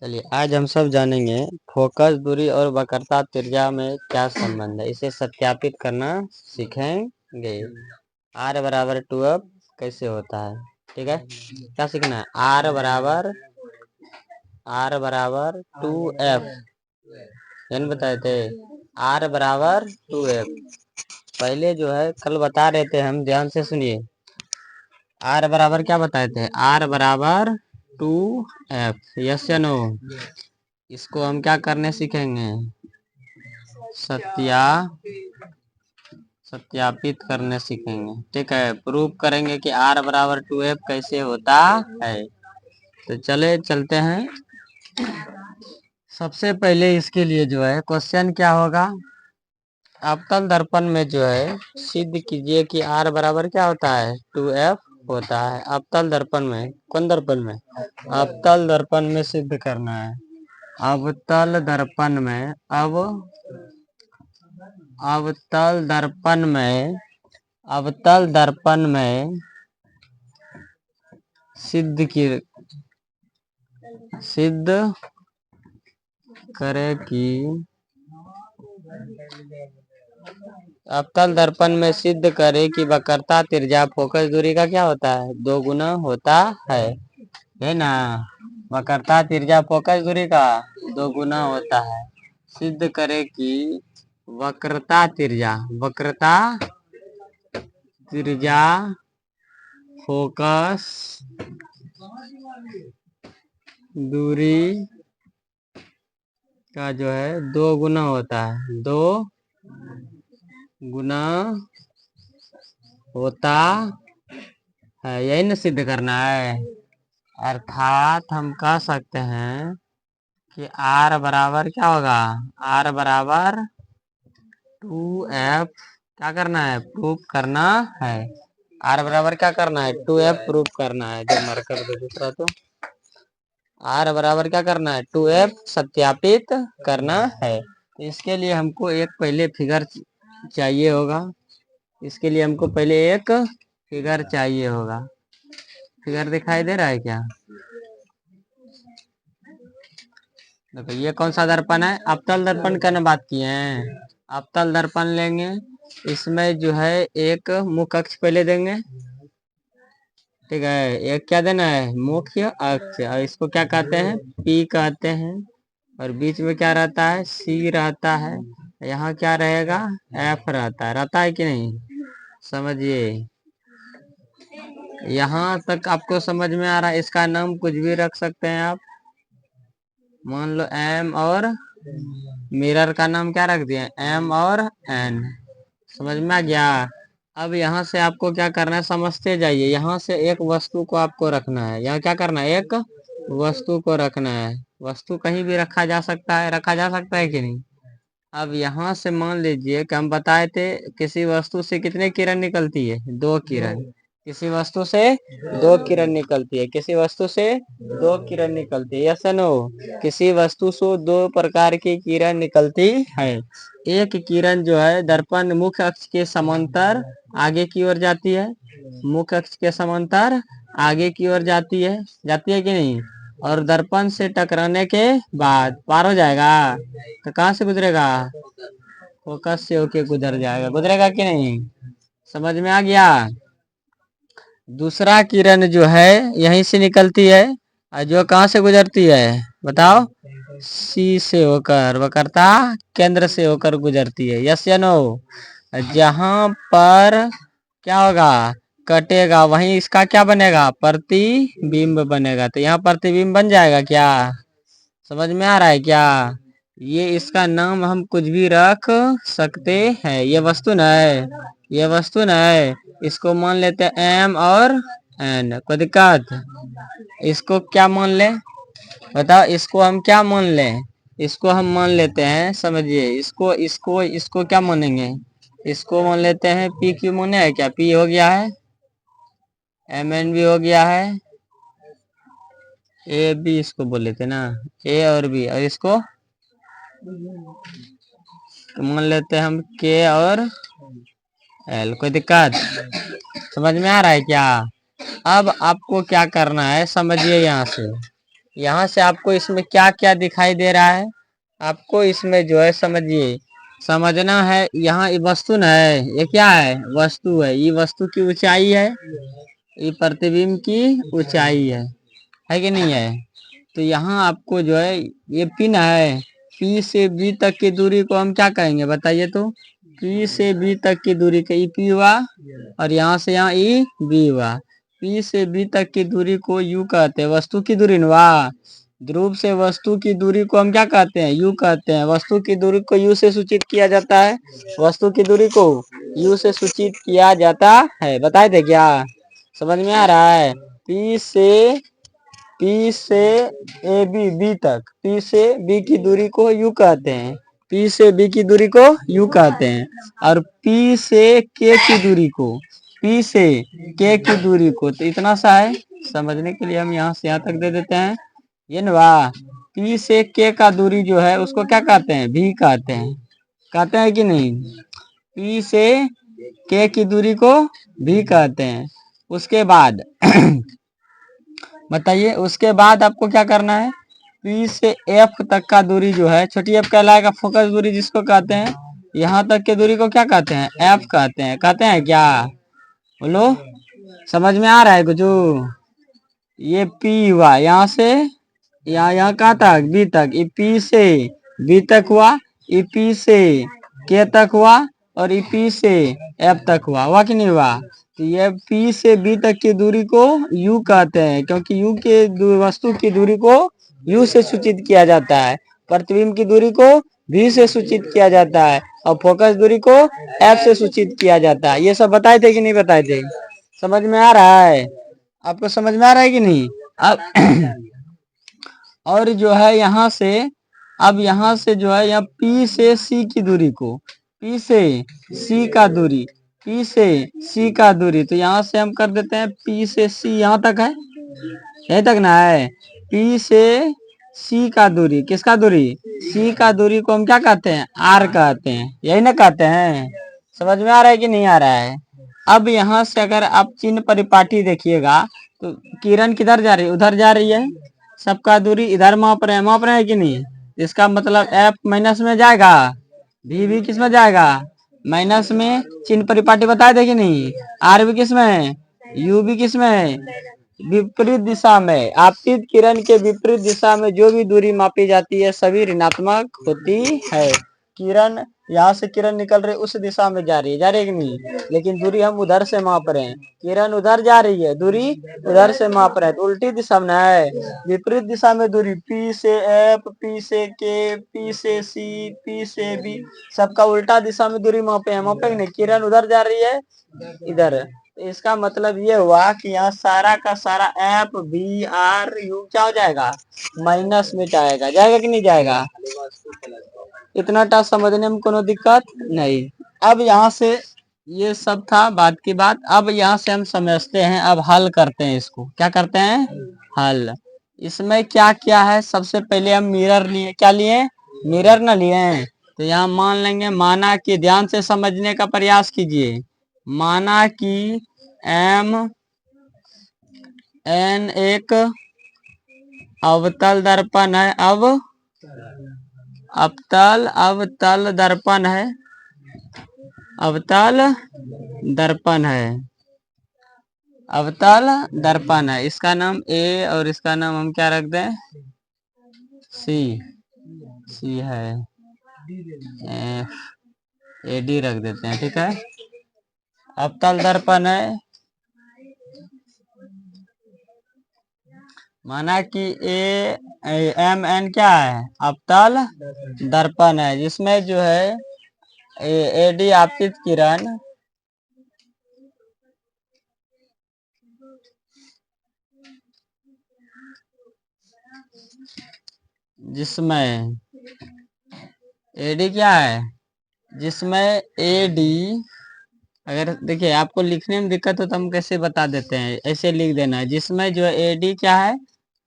चलिए आज हम सब जानेंगे फोकस दूरी और वक्रता त्रिज्या में क्या संबंध है, इसे सत्यापित करना सीखेंगे। r बराबर 2f कैसे होता है, ठीक है। क्या सीखना है, r बराबर 2f यानी बताए थे r बराबर 2f। पहले जो है कल बता रहे थे हम, ध्यान से सुनिए। r बराबर क्या बताए थे, r बराबर 2f, यस या नो। इसको हम क्या करने सीखेंगे, सत्यापित करने सीखेंगे, ठीक है। प्रूव करेंगे कि r बराबर 2f कैसे होता है। तो चलते हैं। सबसे पहले इसके लिए जो है क्वेश्चन क्या होगा, अवतल दर्पण में जो है सिद्ध कीजिए कि r बराबर क्या होता है, 2f होता है। अवतल दर्पण में, कौन दर्पण में, अवतल दर्पण में सिद्ध करना है। अवतल दर्पण में, अवतल दर्पण में सिद्ध करे कि अवतल दर्पण में सिद्ध करे कि वक्रता त्रिज्या फोकस दूरी का क्या होता है, 2 गुना होता है ना। वक्रता त्रिज्या फोकस दूरी का 2 गुना होता है। सिद्ध करे कि वक्रता त्रिज्या फोकस दूरी का जो है 2 गुना होता है, 2 गुना होता है, यही ना सिद्ध करना है। अर्थात हम कह सकते हैं कि r बराबर क्या होगा, r बराबर 2f क्या करना है, प्रूफ करना है। r बराबर क्या करना है, 2f प्रूफ करना है। जो मार्कर दे दूसरा, तो r बराबर क्या करना है, 2f सत्यापित करना है। इसके लिए हमको एक पहले फिगर चाहिए होगा। इसके लिए हमको पहले एक फिगर चाहिए होगा। फिगर दिखाई दे रहा है क्या, देखो ये कौन सा दर्पण है, अवतल दर्पण का ना बात किए हैं। अवतल दर्पण लेंगे, इसमें जो है एक मुख्य अक्ष पहले देंगे, ठीक है। एक क्या देना है, मुख्य अक्ष, और इसको क्या कहते हैं, P कहते हैं। और बीच में क्या रहता है, C रहता है। यहाँ क्या रहेगा, F रहता है कि नहीं, समझिए। यहाँ तक आपको समझ में आ रहा है। इसका नाम कुछ भी रख सकते हैं आप, मान लो M, और मिरर का नाम क्या रख दिया, M और N। समझ में आ गया। अब यहाँ से आपको क्या करना है, समझते जाइए। यहाँ से एक वस्तु को आपको रखना है, यहाँ क्या करना है, एक वस्तु को रखना है। वस्तु कहीं भी रखा जा सकता है कि नहीं। अब यहाँ से मान लीजिए कि हम बताए थे किसी वस्तु से कितने किरण निकलती है, 2 किरण। किसी वस्तु से 2 किरण निकलती है, किसी वस्तु से 2 किरण निकलती है, यस नो। किसी वस्तु से 2 प्रकार की किरण निकलती है। एक किरण जो है दर्पण मुख्य अक्ष के समांतर आगे की ओर जाती है, मुख्य अक्ष के समांतर आगे की ओर जाती है कि नहीं। और दर्पण से टकराने के बाद पार हो जाएगा, तो कहाँ से गुजरेगा, फोकस से होके गुजरेगा कि नहीं, समझ में आ गया। दूसरा किरण जो है यहीं से निकलती है, और जो कहाँ से गुजरती है बताओ, सी से होकर, वक्रता केंद्र से होकर गुजरती है, यस या नो। जहां पर क्या होगा, कटेगा, वहीं इसका क्या बनेगा, प्रतिबिंब बनेगा। तो यहाँ प्रतिबिंब बन जाएगा क्या, समझ में आ रहा है क्या। ये इसका नाम हम कुछ भी रख सकते हैं। ये वस्तु न है, ये वस्तु न है, इसको मान लेते हैं एम और एन, कोई दिक्कत। इसको क्या मान ले, बताओ, इसको हम क्या मान लें, इसको हम मान लेते हैं, समझिए, इसको इसको इसको क्या मानेंगे, इसको मान लेते हैं पी क्यू, माने है क्या, पी हो गया है, एम एन भी हो गया है, ए बी इसको बोल लेते ना, ए और बी, और इसको मान लेते हैं हम के और एल, कोई दिक्कत, समझ में आ रहा है क्या। अब आपको क्या करना है, समझिए, यहाँ से आपको इसमें क्या क्या दिखाई दे रहा है, आपको इसमें जो है समझिए, समझना है। यहाँ ये वस्तु न है, ये क्या है, वस्तु है, ये वस्तु की ऊंचाई है, ये प्रतिबिंब की ऊंचाई है कि नहीं है। तो यहाँ आपको जो है ये पिन है, पी से बी तक की दूरी को हम क्या कहेंगे, बताइए तो। पी से बी तक की दूरी का ई पी हुआ, और यहाँ से यहाँ ई बी हुआ। पी से बी तक की दूरी को यू कहते हैं, वस्तु की दूरी हुआ। ध्रुव से वस्तु की दूरी को हम क्या कहते हैं, यू कहते हैं। वस्तु की दूरी को यू से सूचित किया जाता है, वस्तु की दूरी को यू से सूचित किया जाता है, बताए थे क्या, समझ में आ रहा है। पी से ए बी बी तक, पी से बी की दूरी को यू कहते हैं, पी से बी की दूरी को यू कहते हैं। और पी से के की दूरी को, पी से के की दूरी को, तो इतना सा है, समझने के लिए हम यहाँ से यहाँ तक दे देते हैं, ये ना। पी से के का दूरी जो है उसको क्या कहते हैं, भी कहते हैं कि नहीं। पी से के की दूरी को भी कहते हैं। उसके बाद बताइए, उसके बाद आपको क्या करना है, पी से एफ तक का दूरी जो है, छोटी एफ कहलाएगा, फोकस दूरी जिसको कहते हैं। यहाँ तक की दूरी को क्या कहते हैं, एफ कहते हैं क्या, बोलो, समझ में आ रहा है कुछ। ये पी हुआ, यहाँ से यहाँ कहाँ तक, बी तक, ये पी से बी तक हुआ, ये पी से के तक हुआ, और ये पी से एफ तक हुआ कि नहीं हुआ। तो ये पी से बी तक की दूरी को यू कहते हैं, क्योंकि यू के वस्तु की दूरी को यू से सूचित किया जाता है, प्रतिबिंब की दूरी को भी से सूचित किया जाता है, और फोकस दूरी को एफ से सूचित किया जाता है। ये सब बताए थे कि नहीं बताए थे, समझ में आ रहा है, आपको समझ में आ रहा है कि नहीं। अब और जो है यहाँ से, अब यहाँ से जो है, यहाँ पी से सी की दूरी को, पी से सी का दूरी, पी से सी का दूरी, तो यहाँ से हम कर देते हैं पी से सी, यहाँ तक है, यहीं तक ना है। पी से सी का दूरी, किसका दूरी, सी का दूरी को हम क्या कहते हैं, आर कहते हैं, यही ना कहते हैं, समझ में आ रहा है कि नहीं आ रहा है। अब यहाँ से अगर आप चिन्ह परिपाटी देखिएगा, तो किरण किधर जा रही है, उधर जा रही है, सबका दूरी इधर माप रहे हैं कि नहीं। इसका मतलब एफ माइनस में जाएगा, भी किस में जाएगा, माइनस में। चिन्ह परिपाटी बताए थे कि नहीं, आर भी किस में, यू भी किस में, विपरीत दिशा में। आपतित किरण के विपरीत दिशा में जो भी दूरी मापी जाती है सभी ऋणात्मक होती है। किरण, यहाँ से किरण निकल रही उस दिशा में जा रही है कि नहीं, लेकिन दूरी हम उधर से माप रहे हैं, किरण उधर जा रही है, दूरी उधर से माप रहे हैं, तो उल्टी दिशा में है, विपरीत दिशा में दूरी। पी से एफ, पी से के, पी से सी, पी से बी, सबका उल्टा दिशा में दूरी मापे हैं, मापे नहीं, किरण उधर जा रही है, इधर। इसका मतलब ये हुआ कि यहाँ सारा का सारा एफ बी आर यू क्या हो जाएगा, माइनस में जाएगा कि नहीं जाएगा। इतना टा समझने में कोनो दिक्कत नहीं। अब यहाँ से ये सब था बात की बात। अब यहाँ से हम समझते हैं, अब हल करते हैं इसको, क्या करते हैं, हल। इसमें क्या क्या है, सबसे पहले हम मिरर लिए, क्या लिए, मिरर ना लिए। तो यहाँ मान लेंगे, माना कि, ध्यान से समझने का प्रयास कीजिए, माना कि एम एन एक अवतल दर्पण है, अवतल दर्पण है, अवतल दर्पण है, अवतल दर्पण है। इसका नाम ए और इसका नाम हम क्या रख दें, सी। सी है, ए डी रख देते हैं, ठीक है। अवतल दर्पण है, माना कि ए एम एन क्या है, अवतल दर्पण है, जिसमें जो है ए डी आपतित किरण जिसमें एडी क्या है, जिसमें एडी, अगर देखिए आपको लिखने में दिक्कत हो तो हम कैसे बता देते हैं, ऐसे लिख देना है, जिसमें जो एडी क्या है,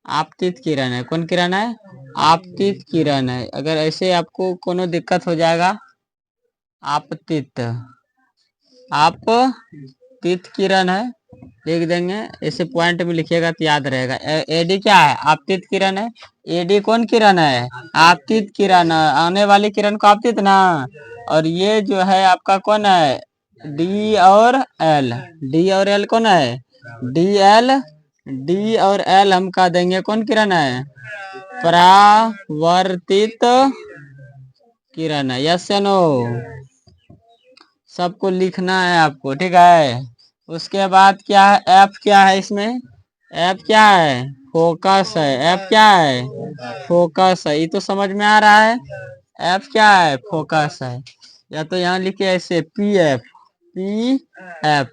आपतित किरण है। कौन किरण है, आपतित किरण है। अगर ऐसे आपको कोनो दिक्कत हो जाएगा, आपतित, आपतित किरण है लिख देंगे, ऐसे पॉइंट में लिखिएगा तो याद रहेगा। एडी क्या है, आपतित किरण है। एडी कौन किरण है, आपतित किरण, आने वाली किरण को आपतित ना। और ये जो है आपका कौन है, डी और एल, डी और एल कौन है, डी एल, डी और एल हम कह देंगे कौन किरण है, परावर्तित किरण है। यस या नो, सबको लिखना है आपको, ठीक है। उसके बाद क्या है, एफ क्या है इसमें, एफ क्या है, फोकस है। एफ क्या है, फोकस है, ये तो समझ में आ रहा है। एफ क्या है, फोकस है। या तो यहाँ लिखिए ऐसे P F, P F,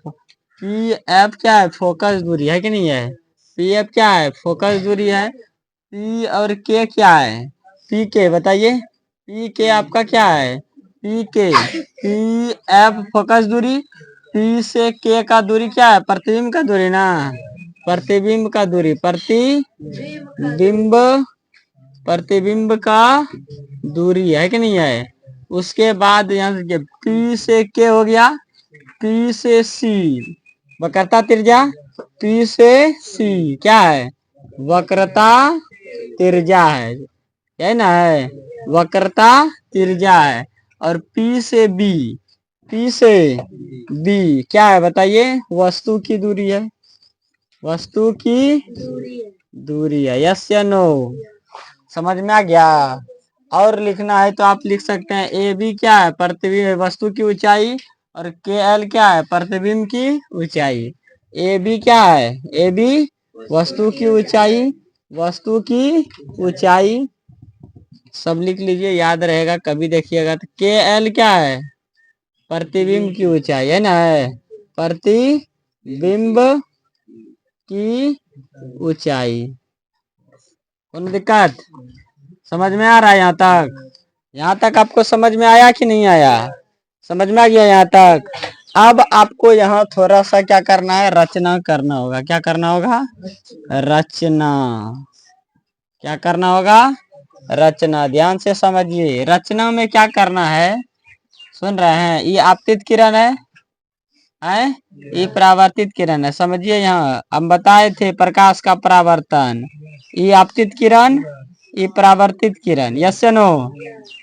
P F क्या है, फोकस दूरी है कि नहीं है, पी एफ क्या है, फोकस दूरी है। पी और के क्या है, पी के बताइए, पी के आपका क्या है, पी के, पी एफ फोकस दूरी, पी से के का दूरी क्या है, प्रतिबिंब का दूरी ना, प्रतिबिंब का दूरी, प्रतिबिंब, प्रतिबिंब का दूरी है कि नहीं है। उसके बाद यहाँ से पी से के हो गया, पी से सी, वक्रता त्रिज्या, पी से सी क्या है, वक्रता त्रिज्या है ना, है वक्रता त्रिज्या है। और पी से बी, पी से बी क्या है बताइए, वस्तु की दूरी है, वस्तु की दूरी है। यस या नो, समझ में आ गया। और लिखना है तो आप लिख सकते हैं, ए बी क्या है, प्रतिबिंब वस्तु की ऊंचाई, और के एल क्या है, प्रतिबिंब की ऊंचाई। ए बी क्या है, ए बी वस्तु की ऊंचाई, वस्तु की ऊंचाई, सब लिख लीजिए, याद रहेगा कभी देखिएगा तो। के एल क्या है, प्रतिबिंब की ऊंचाई है ना, है प्रतिबिंब की ऊंचाई। कौन दिक्कत, समझ में आ रहा है यहाँ तक, यहाँ तक आपको समझ में आया कि नहीं आया, समझ में आ गया यहाँ तक। अब आपको यहाँ थोड़ा सा क्या करना है, रचना करना होगा। क्या करना होगा, रचना, क्या करना होगा, रचना। ध्यान से समझिए, रचना में क्या करना है, सुन रहे हैं, ये आपतित किरण है, ये परावर्तित किरण है। समझिए, यहाँ हम बताए थे प्रकाश का परावर्तन, ये आपतित किरण, ये परावर्तित किरण। यस या नो,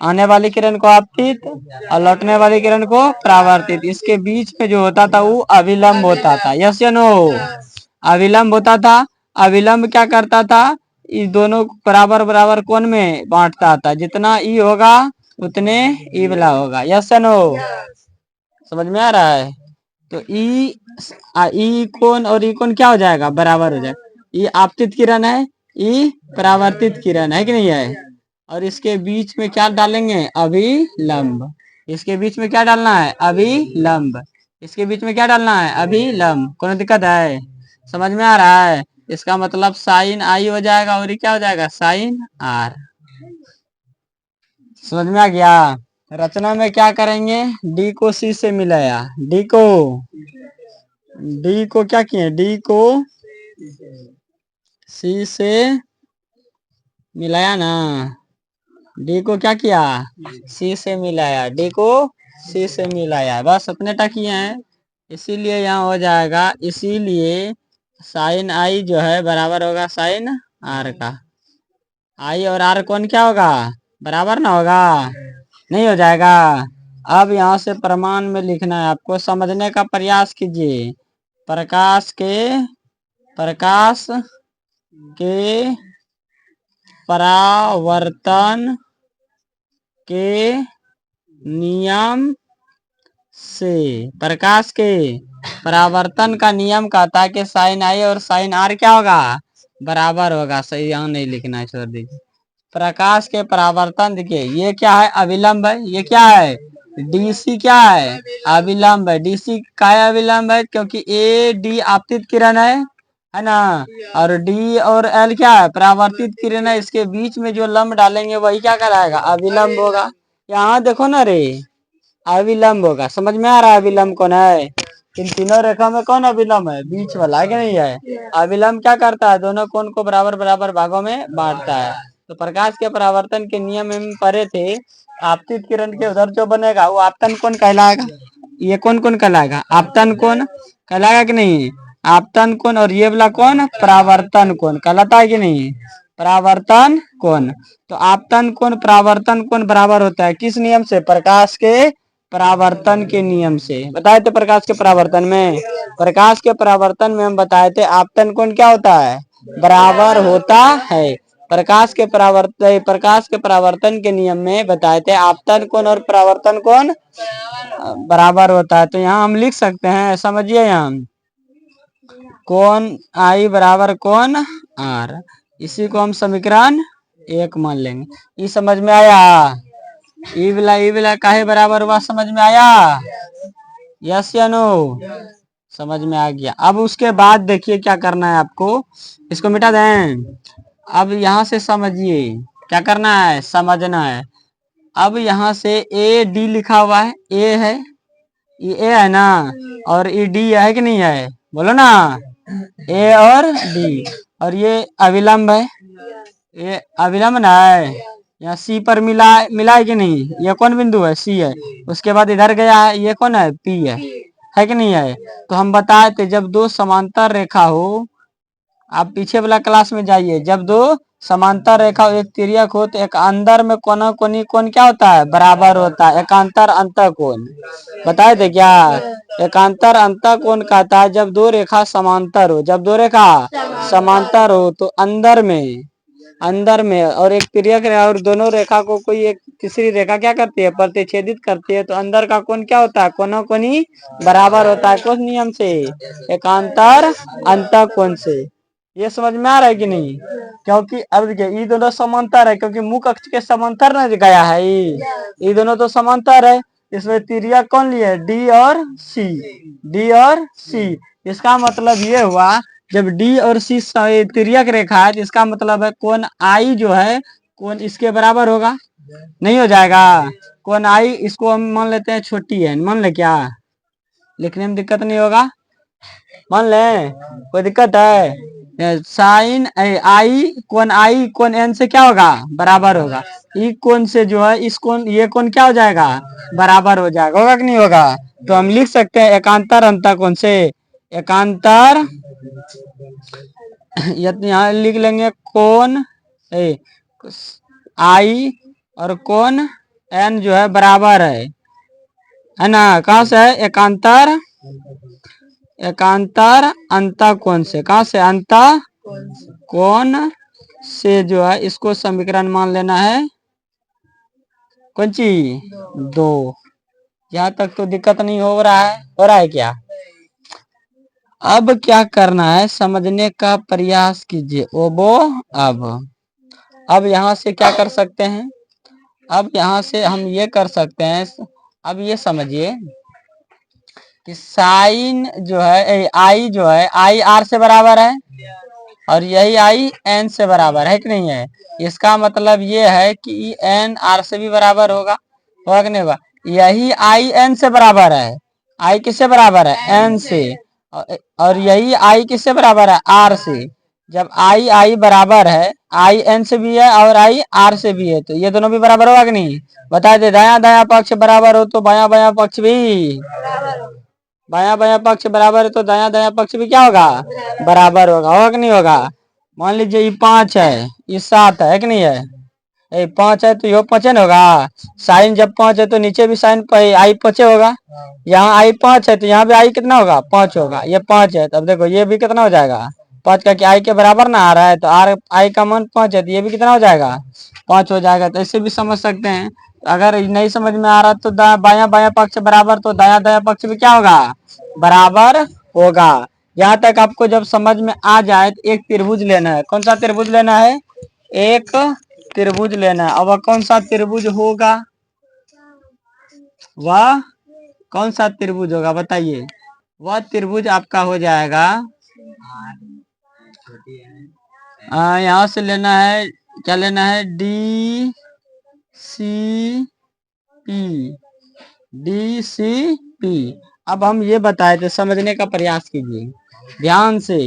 आने वाली किरण को आपतित और लौटने वाली किरण को परावर्तित। इसके बीच में जो होता था वो अविलंब होता था। यस या नो, अविलंब होता था। अविलंब क्या करता था, इस दोनों बराबर बराबर कोण में बांटता था, जितना ई होगा उतने ई वाला होगा। यस या नो, समझ में आ रहा है। तो ई कोण और ई कोण क्या हो जाएगा, बराबर हो जाएगा। ये आपतित किरण है, ये परावर्तित किरण है कि नहीं है। और इसके बीच में क्या डालेंगे, अभिलंब। इसके बीच में क्या डालना है, अभिलंब। इसके बीच में क्या डालना है, अभिलंब। कोई दिक्कत है, समझ में आ रहा है। इसका मतलब साइन आई हो जाएगा और ये क्या हो जाएगा, साइन आर। समझ में आ गया। रचना में क्या करेंगे, डी को सी से मिलाया, डी को क्या किए, डी को सी से मिलाया ना, डी को क्या किया, सी से मिलाया, डी को सी से मिलाया, बस अपने तक किए हैं। इसीलिए यहाँ हो जाएगा, इसीलिए साइन आई जो है बराबर होगा साइन आर का। आई और आर कौन क्या होगा, बराबर ना होगा, नहीं हो जाएगा। अब यहाँ से प्रमाण में लिखना है आपको, समझने का प्रयास कीजिए। प्रकाश के परावर्तन के नियम से, प्रकाश के परावर्तन का नियम कहता है कि साइन आई और साइन आर क्या होगा, बराबर होगा। सही यहाँ नहीं लिखना है, छोड़ दीजिए। प्रकाश के परावर्तन, देखिए ये क्या है, अविलंब है। ये क्या है, डीसी क्या है, अविलंब है। डीसी का है, अविलंब है, क्योंकि ए डी आपतित किरण है ना, और डी और एल क्या है, परावर्तित किरण है। इसके बीच में जो लंब डालेंगे वही क्या कहलाएगा, अविलंब होगा। यहाँ देखो ना रे, अविलंब होगा। समझ में आ रहा है अविलंब कौन है? इन तीनों रेखा में कौन अविलंब है, बीच वाला है कि नहीं है। अविलंब क्या करता है, दोनों कोण को बराबर बराबर भागों में बांटता है। तो प्रकाश के परावर्तन के नियम में पढ़े थे, आपतित किरण के उधर जो बनेगा वो आपतन कोण कहलाएगा। ये कौन कौन कहलाएगा, आपतन कोण कहलाएगा कि नहीं, आपतन कोण। और ये वाला कौन, परावर्तन कोण कहलाता है कि नहीं, परावर्तन कोण। तो आपतन कोण परावर्तन कोण बराबर होता है किस नियम से, प्रकाश के परावर्तन के नियम से। बताए थे प्रकाश के परावर्तन में, प्रकाश के परावर्तन में हम बताए थे आपतन कोण क्या होता है, बराबर होता है। प्रकाश के परावर्तन के नियम में बताए थे आपतन कोण और परावर्तन कोण बराबर होता है। तो यहाँ हम लिख सकते हैं, समझिए, यहाँ कोण आई बराबर कोण आर, इसी को हम समीकरण 1 मान लेंगे। ये समझ में आया, ई वाला काहे बराबर हुआ, समझ में आया, यस या नो, समझ में आ गया। अब उसके बाद देखिए क्या करना है आपको, इसको मिटा दें। अब यहाँ से समझिए क्या करना है, समझना है। अब यहाँ से ए डी लिखा हुआ है, ए है, ये ए है ना, और ये डी है कि नहीं है, बोलो ना, ए और डी। और ये अविलंब है, ये अविलंब ना है। यहाँ सी पर मिला है कि नहीं, ये कौन बिंदु है, सी है। उसके बाद इधर गया है, ये कौन है, पी है कि नहीं है। तो हम बताए थे जब दो समांतर रेखा हो, आप पीछे वाला क्लास में जाइए, जब दो समांतर रेखा एक तिर्यक हो तो एक अंदर में कोना कोनी कोण क्या होता है, बराबर होता है, एकांतर अंतः कोण। बताए थे क्या, एकांतर अंतः कोण कहता है जब दो रेखा समांतर हो, जब दो रेखा समांतर हो तो अंदर में और एक तिर्यक और दोनों रेखा को कोई एक तीसरी रेखा क्या करती है, प्रतिच्छेदित करती है, तो अंदर का कोण क्या होता है, कोना कोनी बराबर होता है। किस नियम से, एकांतर अंतः कोण से। ये समझ में आ रहा है कि नहीं, क्योंकि अब देखिए ये दोनों समांतर है, क्योंकि मुख अक्ष के समांतर न गया है, ये दोनों तो समांतर है। इसमें तिर्यक कौन लिए, डी और सी, डी और सी। इसका मतलब ये हुआ जब डी और सी तिर्यक रेखा है, तो इसका मतलब है कोण आई जो है, कोण इसके बराबर होगा, नहीं हो जाएगा। कोण आई, इसको हम मान लेते हैं छोटी है, मान ले, क्या लिखने में दिक्कत नहीं होगा, मान ले, कोई दिक्कत है। साइन आई, कोण आई कोण एन से क्या होगा, बराबर होगा। ई कोण से जो है इस कोण, ये कोण क्या हो जाएगा, बराबर हो जाएगा, होगा कि नहीं होगा। तो हम लिख सकते हैं एकांतर अंतः कोण से, एकांतर, यहाँ लिख लेंगे कोण आई और कोण एन जो है बराबर है ना। कहाँ से है, एकांतर, एकांतर अंतः कोण से, कहाँ से, अंतः कोण से जो है इसको समीकरण मान लेना है कौन सी, 2। यहाँ तक तो दिक्कत नहीं हो रहा है क्या। अब क्या करना है, समझने का प्रयास कीजिए ओबो। अब यहाँ से क्या कर सकते हैं, अब यहाँ से हम ये कर सकते हैं, अब ये समझिए कि साइन जो है, आई जो है, आई आर से बराबर है, और यही आई एन से बराबर है कि नहीं है। इसका मतलब ये है कि एन आर से भी बराबर होगा कि नहीं होगा। यही आई एन से बराबर है, आई किससे बराबर है, एन से, और यही आई किससे बराबर है, आर से। जब आई आई बराबर है, आई एन से भी है और आई आर से भी है, तो ये दोनों भी बराबर होगा कि नहीं। बता दे, दाया दाया पक्ष बराबर हो तो बाया बाया पक्ष भी, बाया बाया पक्ष बराबर है तो दाया दाया पक्ष भी क्या होगा, बराबर होगा कि नहीं होगा। मान लीजिए ये 5 है, ये 7 है कि नहीं है, 5 है तो यो 5 होगा। साइन जब 5 है तो नीचे भी साइन आई 5 होगा। यहाँ आई 5 है तो यहाँ भी आई कितना होगा, 5 होगा। ये 5 है, तब देखो ये भी कितना हो जाएगा, 5 का, आई के बराबर ना आ रहा है, तो आर आई का मान 5 है तो ये भी कितना हो जाएगा, 5 हो जाएगा। तो ऐसे भी समझ सकते हैं। अगर नहीं समझ में आ रहा तो बाया बाया पक्ष बराबर, तो दाया दाया पक्ष भी क्या होगा, बराबर होगा। यहाँ तक आपको जब समझ में आ जाए तो एक त्रिभुज लेना है। कौन सा त्रिभुज लेना है, एक त्रिभुज लेना है। अब वह कौन सा त्रिभुज होगा, वह कौन सा त्रिभुज होगा बताइए। वह त्रिभुज आपका हो जाएगा, यहाँ से लेना है, क्या लेना है, D C P, D C P. अब हम ये बताए थे, समझने का प्रयास कीजिए ध्यान से,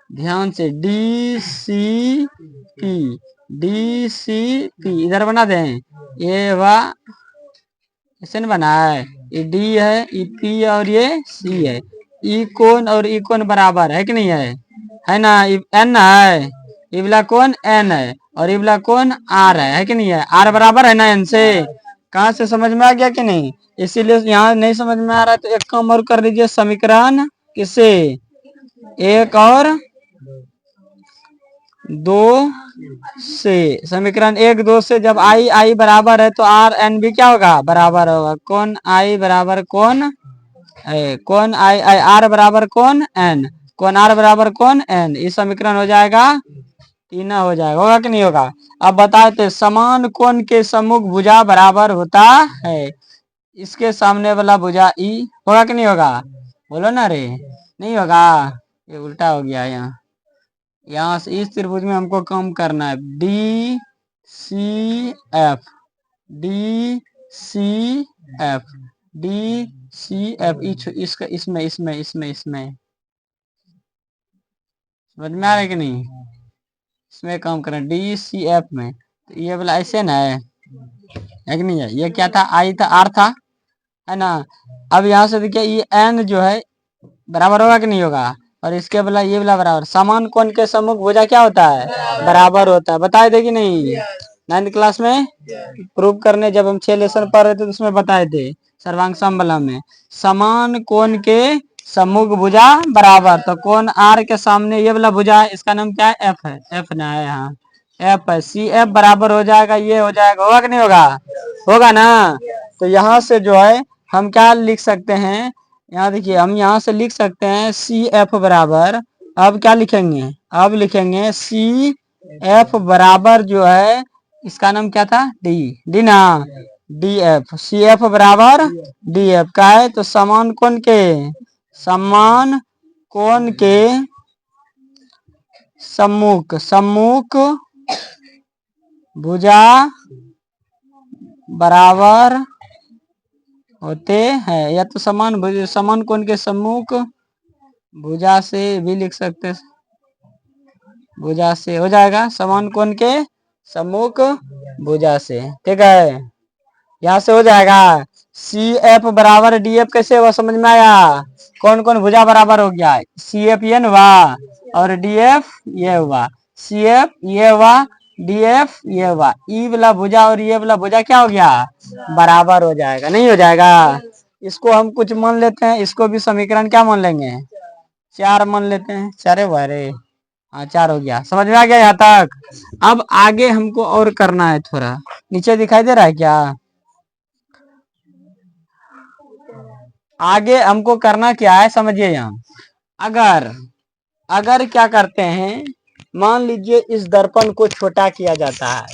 ध्यान से। D C P, D C P इधर बना दें, ये वाह ऐसे न बना है, ये डी है, ये पी और ये सी है। ई कोण और ई कोण बराबर है कि नहीं है ना, एन है, ये वाला कोण एन है और ये वाला कोण आर है कि नहीं है, आर बराबर है ना एन से। कहाँ से समझ में आ गया कि नहीं, इसीलिए यहाँ नहीं समझ में आ रहा है तो एक काम और कर लीजिए, समीकरण किससे, एक और दो से, समीकरण एक दो से जब आई आई बराबर है तो आर एन भी क्या होगा, बराबर होगा। कौन आई बराबर कौन कौन आई आई, आर बराबर कौन एन, कौन आर बराबर कौन एन, ये समीकरण हो जाएगा तीन हो जाएगा, होगा कि नहीं होगा। अब बताते समान कोण के सम्मुख भुजा बराबर होता है, इसके सामने वाला भुजा ई होगा कि नहीं होगा, बोलो ना रे, नहीं होगा, ये उल्टा हो गया। यहाँ से इस त्रिभुज में हमको कम करना है, D C F, D C F, D C F, इसका इसमें इसमें इसमें इसमें समझ में आ रहा है कि नहीं, इसमें कम करना डी सी एफ में, तो ये वाला ऐसे ना है कि नहीं है, ये क्या था, आई था, आर था, है ना। अब यहाँ से देखिए ये एन जो है बराबर होगा कि नहीं होगा, और इसके वाला ये वाला बराबर, समान कोण के सम्मुख भुजा क्या होता है, बराबर होता है। बताए थे कि नहीं, 9th क्लास में प्रूव करने जब हम 6 लेसन पढ़ रहे थे तो उसमें बताए थे सर्वांग समबलम में, समान कोण के सम्मुख भुजा बराबर, तो कोण आर के सामने ये वाला भुजा है, इसका नाम क्या है, एफ है, एफ ना है, यहाँ एफ है, सी एफ बराबर हो जाएगा, ये हो जाएगा, होगा कि नहीं होगा, होगा ना। तो यहाँ से जो है हम क्या लिख सकते हैं, यहाँ देखिए हम यहाँ से लिख सकते हैं सी एफ बराबर, अब क्या लिखेंगे, अब लिखेंगे सी एफ बराबर जो है, इसका नाम क्या था, डी, डी ना, डी एफ, सी एफ बराबर डी एफ का है। तो समान कोण के, समान कोण के सम्मुख, सम्मुख भुजा बराबर होते हैं, या तो समान कोण के सम्मुख भुजा से भी लिख सकते हैं, भुजा से हो जाएगा, समान कोण के सम्मुख भुजा से, ठीक है, यहाँ से हो जाएगा। सी एफ बराबर डी एफ कैसे हुआ, समझ में आया, कौन कौन भुजा बराबर हो गया, सी एफ ये हुआ और डी एफ ये हुआ, सी एफ ये हुआ, डी एफ ये हुआ, ई वाला भुजा और ये वाला भुजा क्या हो गया, बराबर हो जाएगा, नहीं हो जाएगा। इसको हम कुछ मान लेते हैं, इसको भी समीकरण क्या मान लेंगे, 4 मान लेते हैं, 4 बारे, हाँ 4 हो गया, समझ में आ गया यहाँ तक। अब आगे हमको और करना है, थोड़ा नीचे दिखाई दे रहा है क्या, आगे हमको करना क्या है समझिए। यहाँ अगर अगर क्या करते हैं, मान लीजिए इस दर्पण को छोटा किया जाता है,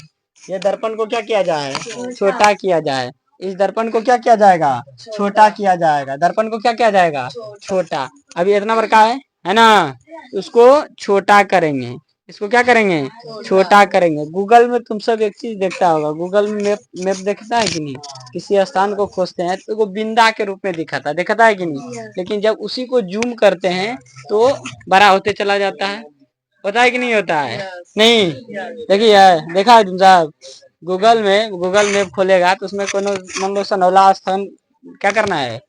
ये दर्पण को क्या किया जाए, छोटा किया जाए, इस दर्पण को क्या किया जाएगा, छोटा किया जाएगा, दर्पण को क्या किया जाएगा, छोटा। अभी इतना बड़ा है ना, उसको छोटा करेंगे, इसको क्या करेंगे, छोटा करेंगे। गूगल में तुम सब एक चीज देखता होगा, गूगल में मैप मैप देखता है कि नहीं, किसी स्थान को खोजते हैं तो वो बिंदा के रूप में दिखाता है कि नहीं, लेकिन जब उसी को जूम करते हैं तो बड़ा होते चला जाता है, होता है कि नहीं होता है, नहीं, देखिए देखा है तुम साहब, गूगल मैप खोलेगा तो उसमें कोनो मान लो सनौला स्थान क्या करना है,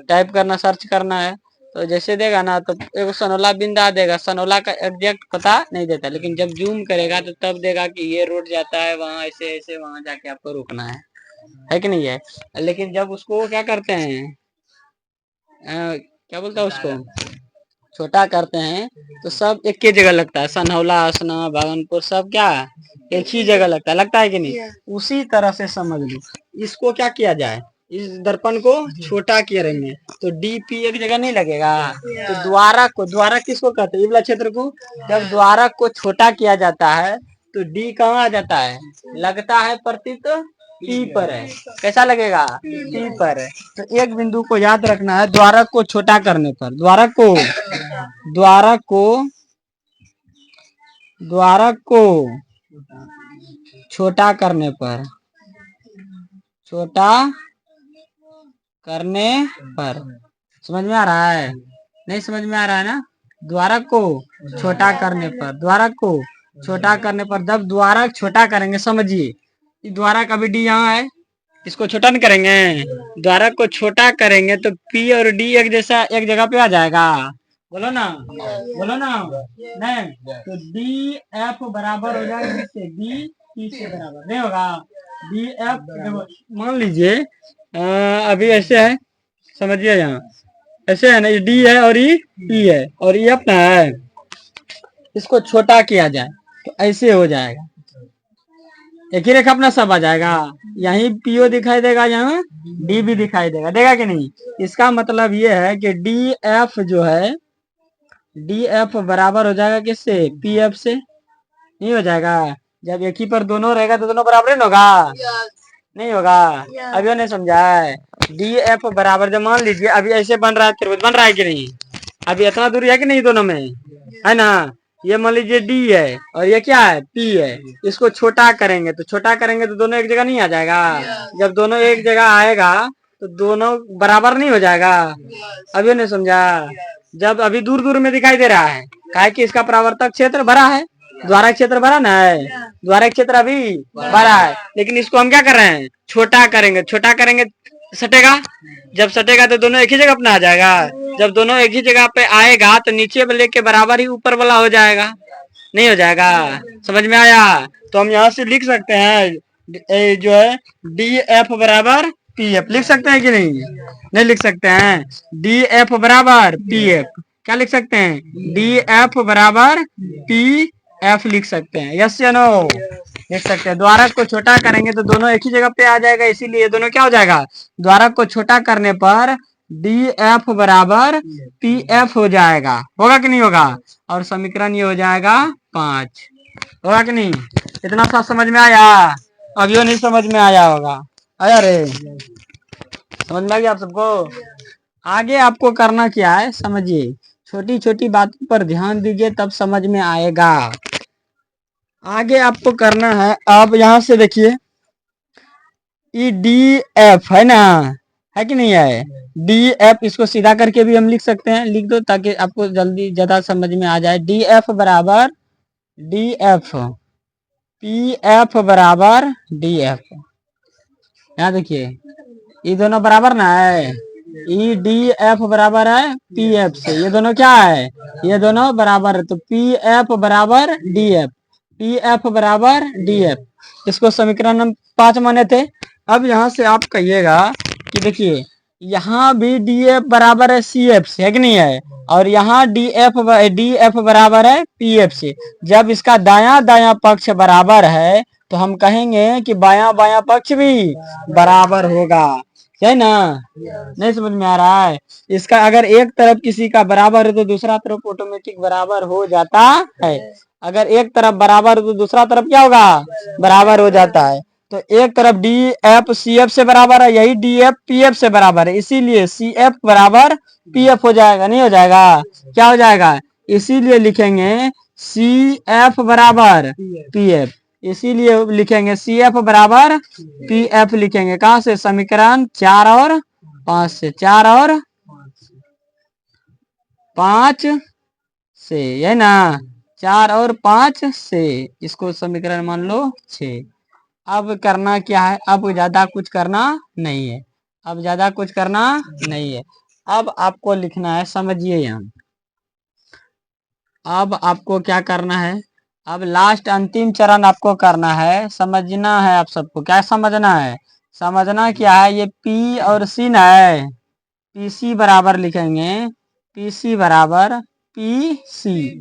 टाइप करना, सर्च करना है, तो जैसे देगा ना तो एक सनौला बिंदा देगा, सनौला का एग्जैक्ट पता नहीं देता, लेकिन जब जूम करेगा तो तब देगा कि ये रोड जाता है वहां, ऐसे ऐसे वहां जाके आपको रुकना है कि नहीं है। लेकिन जब उसको क्या करते हैं, क्या बोलता है उसको, छोटा करते हैं तो सब एक ही जगह लगता है। सनहौला, असना, भागलपुर सब क्या एक ही जगह लगता है कि नहीं। उसी तरह से समझ लो, इसको क्या किया जाए, इस दर्पण को छोटा करेंगे तो डीपी एक जगह नहीं लगेगा। तो द्वारा किसको कहते हैं, इस क्षेत्र को। जब द्वारा को छोटा किया जाता है तो डी कहाँ आ जाता है, लगता है प्रतीत पी पर है। कैसा लगेगा, पी पर है। तो एक बिंदु को याद रखना है, द्वारक को छोटा करने पर, द्वारक को छोटा करने पर, समझ में आ रहा है, नहीं समझ में आ रहा है ना। द्वारक को छोटा करने पर, जब द्वारक छोटा करेंगे, समझिए द्वारक अभी डी यहाँ है, इसको छोटा नहीं करेंगे, द्वारक को छोटा करेंगे तो पी और डी एक जैसा एक जगह पे आ जाएगा। बोलो ना नहीं। तो डी एफ बराबर हो जाएगा किससे, डी पी से बराबर नहीं होगा। डी एफ देखो, मान लीजिए अभी ऐसे है, समझिए यहाँ ऐसे है ना, ये डी है और ये पी है और ये अपना है, इसको छोटा किया जाए तो ऐसे हो जाएगा, एक ही रेखा अपना सब आ जाएगा। यहीं पीओ दिखाई देगा, यहाँ डी भी दिखाई देगा कि नहीं। इसका मतलब ये है कि डी एफ जो है, डी एफ बराबर हो जाएगा किससे, पी एफ से। नहीं हो जाएगा, जब एक ही पर दोनों रहेगा तो दोनों बराबर नहीं होगा, नहीं होगा। अभी नहीं समझा है, डी एफ बराबर, जब मान लीजिए अभी ऐसे बन रहा है, त्रिभुज बन रहा है कि नहीं, अभी इतना दूरी है कि नहीं दोनों में, है ना। ये मान लीजिए डी है और ये क्या है, पी है। इसको छोटा करेंगे तो दोनों एक जगह नहीं आ जाएगा। जब दोनों एक जगह आएगा तो दोनों बराबर नहीं हो जाएगा। अभी नहीं समझा, जब अभी दूर दूर में दिखाई दे रहा है, काहे कि इसका परावर्तक क्षेत्र बड़ा है, द्वारक क्षेत्र बड़ा ना है, द्वारक क्षेत्र अभी बड़ा है, लेकिन इसको हम क्या कर रहे हैं, छोटा करेंगे सटेगा, जब सटेगा तो दोनों एक ही जगह अपना आ जाएगा। जब दोनों एक ही जगह पे आएगा तो नीचे वाले के बराबर ही ऊपर वाला हो जाएगा, नहीं हो जाएगा। समझ में आया। तो हम यहाँ से लिख सकते हैं जो है डी एफ बराबर पी एफ, लिख सकते हैं कि नहीं लिख सकते हैं। डी एफ बराबर पी एफ, क्या लिख सकते हैं, डी एफ बराबर पी एफ लिख सकते हैं, यस या नो लिख सकते हैं। द्वारक को छोटा करेंगे तो दोनों एक ही जगह पे आ जाएगा, इसीलिए दोनों क्या हो जाएगा, द्वारक को छोटा करने पर डी एफ बराबर पी एफ हो जाएगा, होगा कि नहीं होगा। और समीकरण ये हो जाएगा 5, होगा कि नहीं। इतना सा समझ में आया, अभी नहीं समझ में आया होगा, आया रे, समझ में आ गया आप सबको। आगे आपको करना क्या है, समझिए, छोटी छोटी बातों पर ध्यान दीजिए तब समझ में आएगा। आगे आपको करना है, आप यहाँ से देखिए ई डी एफ है ना, है कि नहीं है, डी एफ, इसको सीधा करके भी हम लिख सकते हैं, लिख दो ताकि आपको जल्दी ज्यादा समझ में आ जाए। डी एफ बराबर डी एफ पी एफ बराबर डी एफ, यहाँ देखिए ये दोनों बराबर ना है, ई डी एफ बराबर है पी एफ से, ये दोनों क्या है, ये दोनों बराबर है, तो पी एफ बराबर डी एफ, पी एफ बराबर डी एफ, इसको समीकरण हम 5 माने थे। अब यहाँ से आप कहिएगा कि देखिए यहाँ भी डी एफ बराबर है सी एफ से, है कि नहीं है, और यहाँ डी एफ बराबर है पी एफ से। जब इसका दाया दाया पक्ष बराबर है तो हम कहेंगे कि बाया बाया पक्ष भी बराबर होगा, है ना। नहीं समझ में आ रहा है, इसका अगर एक तरफ किसी का बराबर है तो दूसरा तरफ ऑटोमेटिक बराबर हो जाता है। अगर एक तरफ बराबर हो तो दूसरा तरफ क्या होगा, बराबर हो जाता है। तो एक तरफ डी एफ सी एफ से बराबर है, यही डी एफ पी एफ से बराबर है, इसीलिए सी एफ बराबर पी एफ हो जाएगा, नहीं हो जाएगा, क्या हो जाएगा, इसीलिए लिखेंगे सी एफ बराबर पी एफ, इसीलिए लिखेंगे सी एफ बराबर पी एफ, लिखेंगे कहां से, समीकरण 4 और 5 से, 4 और 5 से, है ना, 4 और 5 से, इसको समीकरण मान लो 6। अब करना क्या है, अब ज्यादा कुछ करना नहीं है, अब ज्यादा कुछ करना नहीं है। अब आपको लिखना है, समझिए यहाँ, अब आपको क्या करना है, अब लास्ट अंतिम चरण आपको करना है, समझना है आप सबको, क्या समझना है, समझना क्या है, ये P और C ना है, PC बराबर लिखेंगे, PC बराबर पी सी,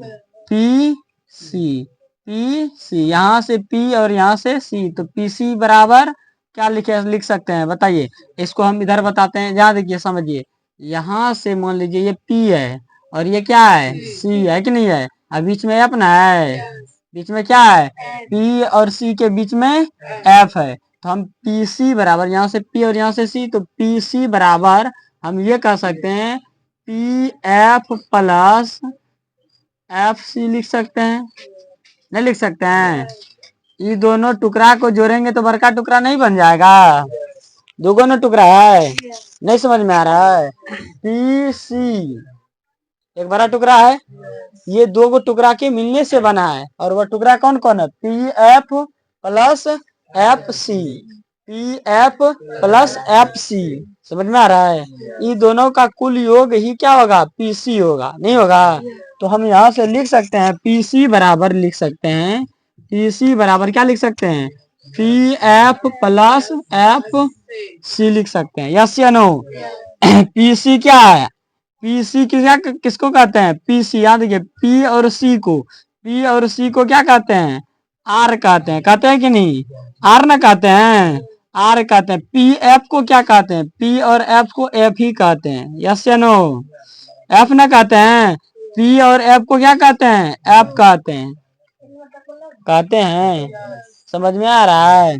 यहाँ से पी और यहाँ से सी, तो पी सी बराबर क्या लिख सकते हैं बताइए। इसको हम इधर बताते हैं, यहाँ देखिए समझिए, यहाँ से मान लीजिए ये पी है और ये क्या है, सी है कि नहीं है, अब बीच में एफ ना है, बीच में क्या है, पी और सी के बीच में एफ है, तो हम पी सी बराबर, यहाँ से पी और यहाँ से सी, तो पी सी बराबर हम ये कह सकते हैं P F plus F C लिख सकते हैं, नहीं लिख सकते हैं। ये दोनों टुकड़ा को जोड़ेंगे तो बड़का टुकड़ा नहीं बन जाएगा, दोगुना टुकड़ा है, नहीं समझ में आ रहा है। पी सी एक बड़ा टुकड़ा है, ये दो गो टुकड़ा के मिलने से बना है, और वह टुकड़ा कौन कौन है, P F plus F C, P F plus F C, समझ में आ रहा है। ये दोनों का कुल योग ही क्या होगा, पी सी होगा, नहीं होगा। तो हम यहाँ से लिख सकते हैं पी सी बराबर लिख सकते हैं, पी सी बराबर क्या लिख सकते हैं, P F plus F C लिख सकते हैं, यस या नो। पी सी क्या है, पीसी किसको कहते हैं, पीसी, याद देखिए पी और सी को, पी और सी को क्या कहते हैं, आर कहते हैं कि नहीं, आर ना कहते हैं, आर कहते हैं। पी एफ को क्या कहते हैं, पी और एफ को एफ ही कहते हैं, यस या नो, एफ ना कहते हैं, पी और एफ को क्या कहते हैं, एफ कहते हैं, समझ में आ रहा है।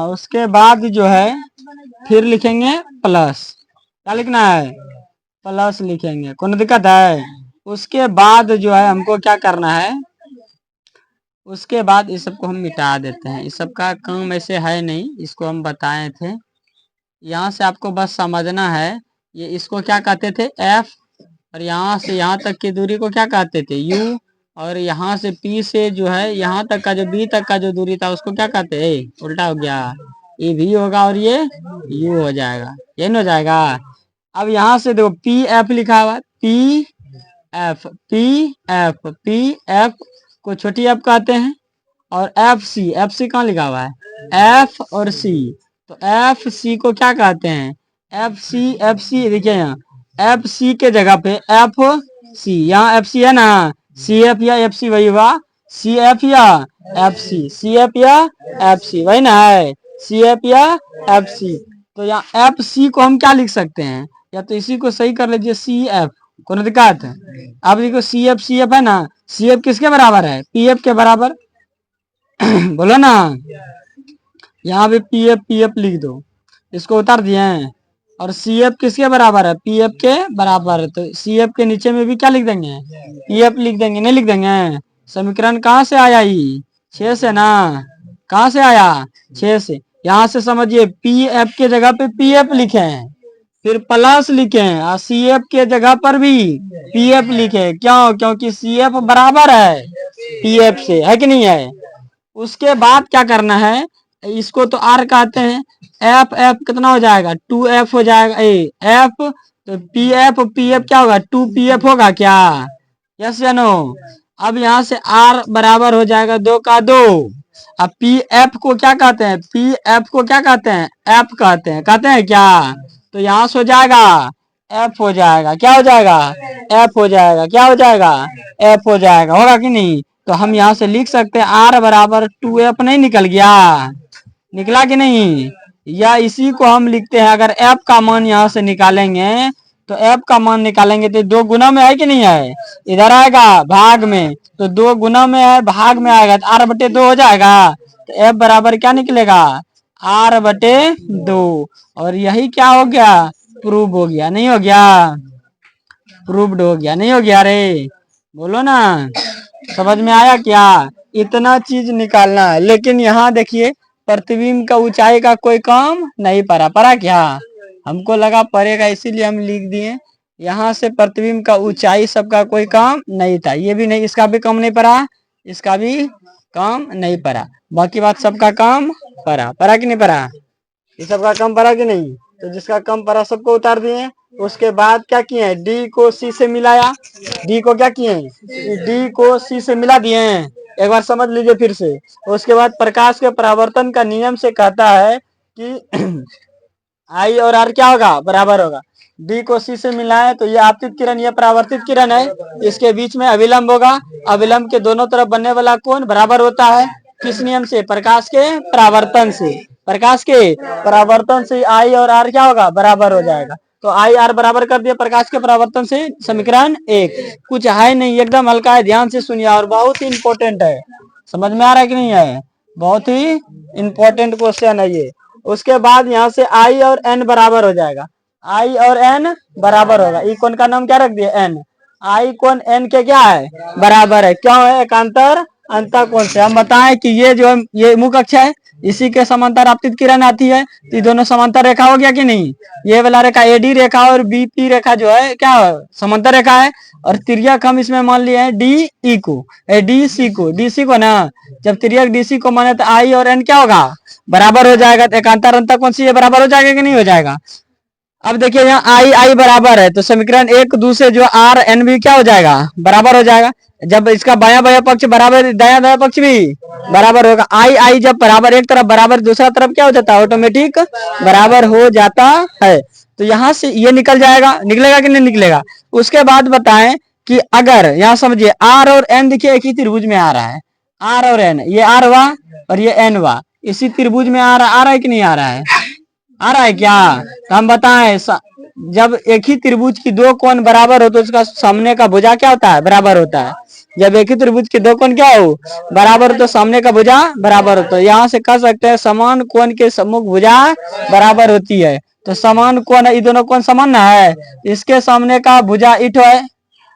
उसके बाद जो है फिर लिखेंगे प्लस, क्या लिखना है, प्लस लिखेंगे, कोई दिक्कत है। उसके बाद जो है हमको क्या करना है, उसके बाद इस सबको हम मिटा देते हैं, इस सब का काम ऐसे है नहीं, इसको हम बताए थे, यहाँ से आपको बस समझना है। ये इसको क्या कहते थे, एफ, और यहाँ से यहाँ तक की दूरी को क्या कहते थे, यू, और यहाँ से पी से जो है यहाँ तक का जो बी तक का जो दूरी था उसको क्या कहते हैं, उल्टा हो गया, ये भी होगा और ये यू हो जाएगा, ये न हो जाएगा। अब यहाँ से देखो पी एफ लिखा हुआ है, पी एफ को छोटी एफ कहते हैं, और एफ सी कहाँ लिखा हुआ है, एफ और सी, तो एफ सी को क्या कहते हैं, एफ सी देखिए यहाँ एफ सी के जगह पे एफ सी, यहाँ एफ सी है ना, सी एफ या एफ सी वही हुआ, सी एफ या एफ सी या एफ सी वही ना है, सी एफ या एफ सी। तो यहाँ एफ सी को हम क्या लिख सकते हैं, या तो इसी को सही कर लीजिए सी एफ, कोई दिक्कत है। अब देखो सी एफ है ना, सी एफ किसके बराबर है, पी एफ के बराबर बोलो ना, यहाँ पे पी एफ लिख दो, इसको उतार दिए हैं, और सी एफ किसके बराबर है, पी एफ के बराबर है, तो सी एफ के नीचे में भी क्या लिख देंगे, पी एफ लिख देंगे, नहीं लिख देंगे। समीकरण कहाँ से आया, ये 6 से ना, कहाँ से आया, 6 से। यहाँ से समझिए पी एफ के जगह पे पी एफ लिखे हैं, फिर प्लस लिखे हैं, और सी एफ के जगह पर भी पी एफ लिखे, क्यों, क्योंकि सी एफ बराबर है पी एफ से, है कि नहीं है। उसके बाद क्या करना है, इसको तो आर कहते हैं, एफ एफ कितना हो जाएगा, 2f हो जाएगा, एफ, तो पी एफ क्या होगा, 2pf होगा क्या, यस या नो। अब यहाँ से आर बराबर हो जाएगा 2 का 2, अब पी एफ को क्या कहते हैं, पी एफ को क्या कहते हैं, एफ कहते हैं क्या, तो यहाँ से हो जाएगा एफ हो जाएगा, क्या हो जाएगा, एफ हो जाएगा, क्या हो जाएगा, एफ हो जाएगा, होगा कि नहीं। तो हम यहाँ से लिख सकते हैं आर बराबर 2f, नहीं निकल गया, निकला कि नहीं। या इसी को हम लिखते हैं, अगर f का मान यहाँ से निकालेंगे, तो f का मान निकालेंगे तो 2 गुना में है कि नहीं है, इधर आएगा भाग में, तो 2 गुना में है, भाग में आएगा, तो r/2 हो जाएगा, तो f बराबर क्या निकलेगा, r/2, और यही क्या हो गया, प्रूव हो गया, नहीं हो गया, प्रूव्ड हो गया, नहीं हो गया रे, बोलो ना, समझ में आया क्या। इतना चीज निकालना है, लेकिन यहाँ देखिए प्रतिबिंब का ऊंचाई का कोई काम नहीं पड़ा क्या, हमको लगा पड़ेगा इसीलिए हम लिख दिए। यहाँ से प्रतिबिंब का ऊंचाई सबका कोई काम नहीं था, ये भी नहीं, इसका भी काम नहीं पड़ा, इसका भी काम नहीं पड़ा, बाकी बात सबका काम पड़ा कि नहीं पड़ा, ये सबका काम पड़ा कि नहीं। तो जिसका कम पड़ा सबको उतार दिए। उसके बाद क्या किए, डी को सी से मिलाया, डी को क्या किए, डी को सी से मिला दिए, एक बार समझ लीजिए फिर से। उसके बाद प्रकाश के परावर्तन का नियम से कहता है कि आई और आर क्या होगा, बराबर होगा। डी को सी से मिलाएं तो ये आपतित किरण, ये परावर्तित किरण है, इसके बीच में अविलंब होगा। अविलंब के दोनों तरफ बनने वाला कोण बराबर होता है किस नियम से? प्रकाश के परावर्तन से। प्रकाश के परावर्तन से आई और आर क्या होगा? बराबर हो जाएगा। तो आई आर बराबर कर दिया प्रकाश के परावर्तन से। समीकरण 1 कुछ है नहीं, एकदम हल्का है, ध्यान से सुनिए और बहुत ही इंपॉर्टेंट है। समझ में आ रहा है कि नहीं है? बहुत ही इंपॉर्टेंट क्वेश्चन है ये। उसके बाद यहाँ से आई और एन बराबर हो जाएगा। आई और एन बराबर होगा। ई कोण का नाम क्या रख दिया? एन। आई कोण एन के क्या है? बराबर है। क्यों है? एकांतर अंतः कोण से। हम बताएं कि ये जो ये मुख अक्ष है, इसी के समांतर आपतित किरण आती है, तो ये दोनों समांतर रेखा हो गया कि नहीं? ये वाला रेखा एडी रेखा और बीपी रेखा जो है क्या समांतर रेखा है। और तिर्यक हम इसमें मान लिए हैं डी ई को, डी सी को ना। जब तिर्यक डी सी को माने तो आई और एन क्या होगा? बराबर हो जाएगा। तो एकांतर अंतः कोण से ये बराबर हो जाएगा कि नहीं हो जाएगा? अब देखिए यहाँ आई आई बराबर है, तो समीकरण 1 दूसरे जो आर एन भी क्या हो जाएगा? बराबर हो जाएगा। जब इसका बाया बाया पक्ष बराबर, दाया दाया पक्ष भी बराबर होगा। आई आई जब बराबर एक तरफ बराबर दूसरा तरफ क्या हो जाता है? ऑटोमेटिक बराबर हो जाता है। तो यहाँ से ये निकल जाएगा, निकलेगा कि नहीं निकलेगा? उसके बाद बताएं कि अगर यहाँ समझिए आर और एन देखिए एक ही त्रिभुज में आ रहा है। आर और एन, ये आर हुआ और ये एन हुआ, इसी त्रिभुज में आ रहा है कि नहीं आ रहा है? आ रहा है क्या? तो हम बताएं जब एक ही त्रिभुज की दो कोण बराबर हो तो उसका सामने का भुजा क्या होता है? बराबर होता है। जब एक ही त्रिभुज के दो कोण क्या हो? बराबर हो तो सामने का भुजा बराबर होता है। यहाँ से कह सकते हैं समान कोण के सम्मुख भुजा बराबर होती है। तो समान कोण है, ये दोनों कोण समान ना है, इसके सामने का भुजा इटो है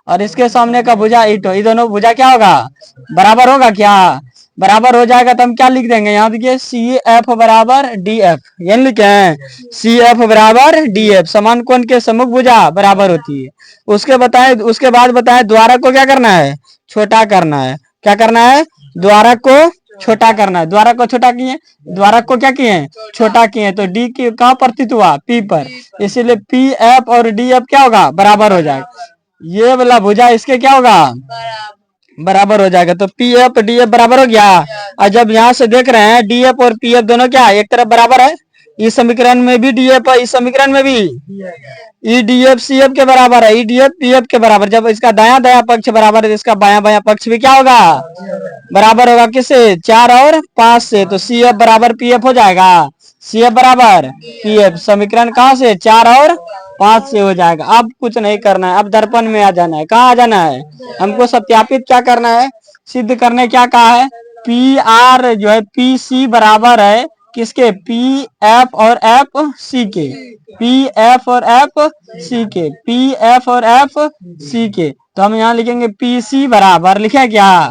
और इसके सामने का भुजा इटो, ये दोनों भुजा क्या होगा? बराबर होगा क्या? बराबर हो जाएगा। तो हम क्या लिख देंगे? यहाँ देखिए सी एफ बराबर डी एफ, ये लिखे हैं सी एफ बराबर डी एफ, समान कोण के सम्मुख भुजा बराबर होती है। उसके बाद बताए द्वारक को क्या करना है? छोटा करना है। क्या करना है? द्वारक को छोटा करना है। द्वारक को छोटा किए, द्वारक को क्या किए? छोटा किए। तो डी की कहाँ प्रतीत हुआ? पी पर, इसीलिए पी एफ और डी एफ क्या होगा? बराबर हो जाएगा। ये वाला भुजा इसके क्या होगा? बराबर हो जाएगा। तो पी एफ डी एफ बराबर हो गया। और जब यहाँ से देख रहे हैं डी एफ और पी एफ दोनों क्या है? एक तरफ बराबर है। इस समीकरण में भी डी एफ है, इस समीकरण में भी E D F C F के बराबर है, E D F P F के बराबर। जब इसका दाया दाया पक्ष बराबर है तो इसका बाया बाया पक्ष भी क्या होगा? बराबर होगा। किससे? 4 और 5 से। तो सी एफ बराबर पी एफ हो जाएगा। सी एफ बराबर पी एफ, समीकरण कहाँ से? 4 और 5 से हो जाएगा। अब कुछ नहीं करना है, अब दर्पण में आ जाना है। कहाँ आ जाना है? हमको सत्यापित क्या करना है? सिद्ध करने क्या कहा है? पी आर जो है पी सी बराबर है किसके? पी एफ और एफ सी के, पी एफ और एफ सी के, पी एफ और एफ सी के। तो हम यहाँ लिखेंगे पी सी बराबर, लिखे क्या?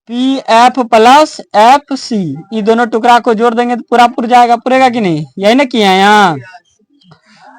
P F plus F C, ये दोनों टुकड़ा को जोड़ देंगे तो पूरा पुर जाएगा। पुरेगा कि नहीं? यही ना किया है यहाँ।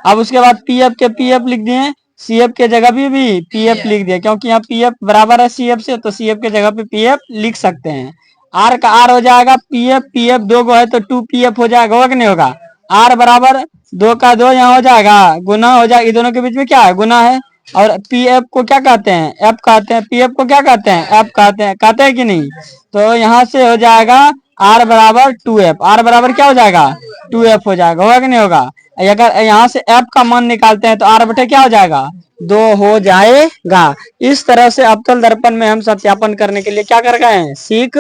अब उसके बाद पी एफ के पी एफ लिख दिए, सी एफ के जगह भी पी एफ लिख दिया, क्योंकि यहाँ पी एफ बराबर है सी एफ से, तो सी एफ के जगह पे पी एफ लिख सकते हैं। आर का आर हो जाएगा पी एफ दो गो है तो 2 पी एफ हो जाएगा, होगा कि नहीं होगा? आर बराबर 2 का 2 यहाँ हो जाएगा, गुना हो जाएगा। दोनों के बीच में क्या है? गुना है। और पी एफ को क्या कहते हैं? एफ कहते हैं। पी एफ को क्या कहते हैं? एफ कहते हैं कि नहीं? तो यहाँ से हो जाएगा आर बराबर 2f, आर बराबर क्या हो जाएगा? 2f हो जाएगा, होगा कि नहीं होगा? अगर यहाँ से f का मान निकालते हैं तो r बटे क्या हो जाएगा? 2 हो जाएगा। इस तरह से अवतल दर्पण में हम सत्यापन करने के लिए क्या कर गए हैं? सीख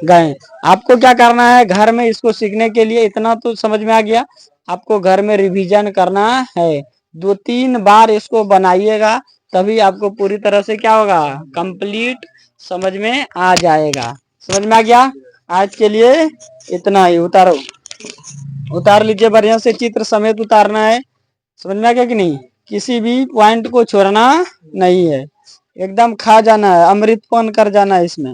गए। आपको क्या करना है घर में? इसको सीखने के लिए इतना तो समझ में आ गया, आपको घर में रिवीजन करना है। 2-3 बार इसको बनाइएगा, तभी आपको पूरी तरह से क्या होगा? कंप्लीट समझ में आ जाएगा। समझ में आ गया? आज के लिए इतना ही। उतार लीजिए, बढ़िया से चित्र समेत उतारना है। समझ में आ गया कि नहीं? किसी भी पॉइंट को छोड़ना नहीं है, एकदम खा जाना है, अमृतपान कर जाना है इसमें।